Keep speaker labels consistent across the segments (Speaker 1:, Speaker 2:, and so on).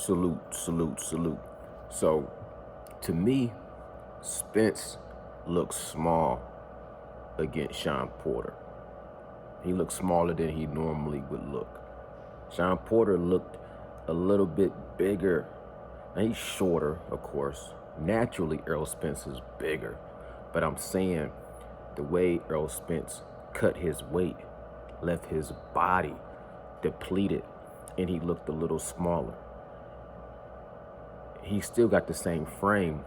Speaker 1: Salute. So, to me, Spence looks small against Sean Porter. He looked smaller than he normally would look. Sean Porter looked a little bit bigger. Now, he's shorter, of course. Naturally, Errol Spence is bigger. But I'm saying the way Errol Spence cut his weight left his body depleted, and he looked a little smaller. He still got the same frame,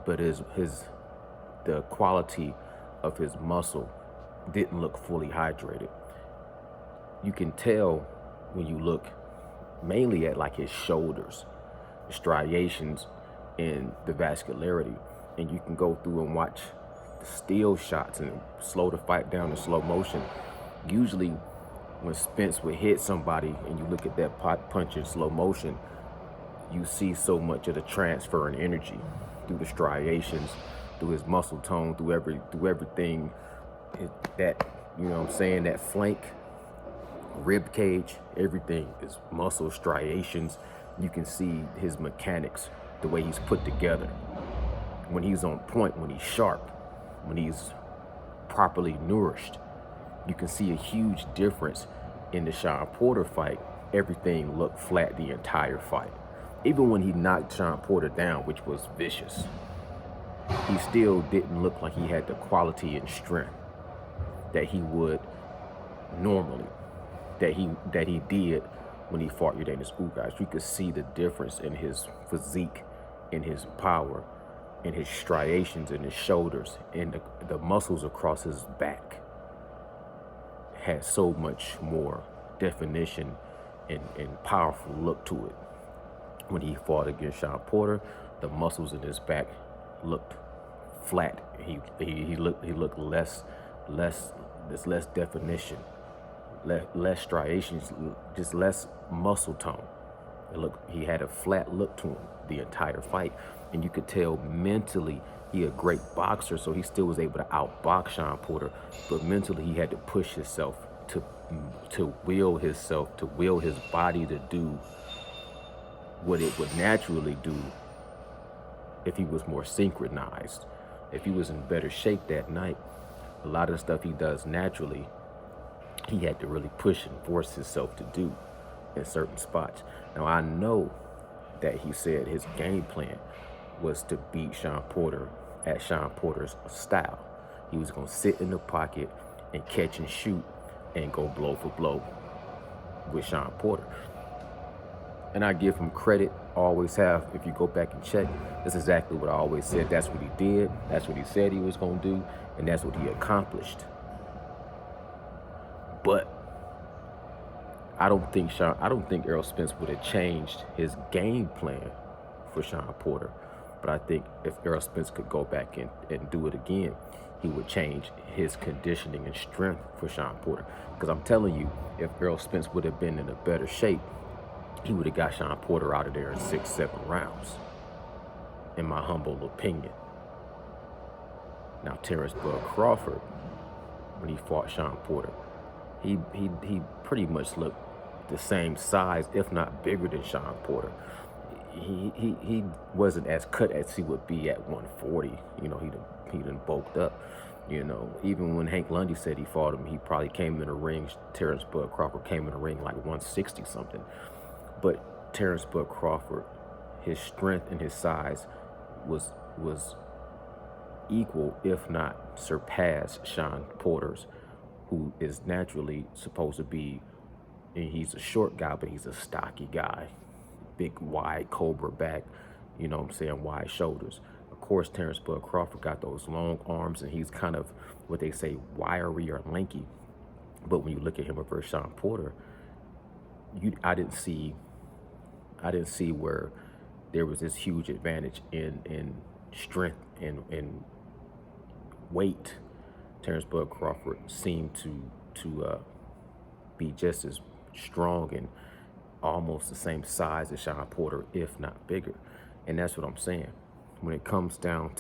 Speaker 1: but the quality of his muscle didn't look fully hydrated. You can tell when you look mainly at like his shoulders, the striations, and the vascularity, and you can go through and watch the still shots and slow the fight down in slow motion. Usually when Spence would hit somebody and you look at that punch in slow motion, you see so much of the transfer in energy through the striations, through his muscle tone, through everything that, you know what I'm saying, that flank, rib cage, everything is muscle striations. You can see his mechanics, the way he's put together. When he's on point, when he's sharp, when he's properly nourished, you can see a huge difference. In the Sean Porter fight, everything looked flat the entire fight. Even when he knocked Sean Porter down, which was vicious, he still didn't look like he had the quality and strength that he would normally, that he did when he fought Yordenis Ugas. You could see the difference in his physique, in his power, in his striations, in his shoulders, and the muscles across his back had so much more definition and powerful look to it. When he fought against Sean Porter, the muscles in his back looked flat. He looked less definition, less striations, just less muscle tone. He had a flat look to him the entire fight, and you could tell mentally he a great boxer, so he still was able to outbox Sean Porter, but mentally he had to push himself to will his body to do what it would naturally do if he was more synchronized. If he was in better shape that night, a lot of the stuff he does naturally, he had to really push and force himself to do in certain spots. Now, I know that he said his game plan was to beat Sean Porter at Sean Porter's style. He was going to sit in the pocket and catch and shoot and go blow for blow with Sean Porter. And I give him credit, always have. If you go back and check, that's exactly what I always said. That's what he did. That's what he said he was going to do. And that's what he accomplished. But I don't think Errol Spence would have changed his game plan for Sean Porter. But I think if Errol Spence could go back and do it again, he would change his conditioning and strength for Sean Porter. Because I'm telling you, if Errol Spence would have been in a better shape, he would have got Sean Porter out of there in 6-7 rounds, in my humble opinion. Now, Terrence Bud Crawford, when he fought Sean Porter, he pretty much looked the same size, if not bigger than Sean Porter. He wasn't as cut as he would be at 140. You know, he done bulked up. You know, even when Hank Lundy said he fought him, he probably came in the ring. Terrence Bud Crawford came in the ring like 160 something. But Terrence Bud Crawford, his strength and his size was equal, if not surpassed, Sean Porter's, who is naturally supposed to be, and he's a short guy, but he's a stocky guy. Big, wide cobra back, you know what I'm saying, wide shoulders. Of course, Terrence Bud Crawford got those long arms, and he's kind of what they say wiry or lanky. But when you look at him versus Sean Porter, I didn't see where there was this huge advantage in strength and weight. Terrence Bud Crawford seemed to be just as strong and almost the same size as Sean Porter, if not bigger. And that's what I'm saying. When it comes down to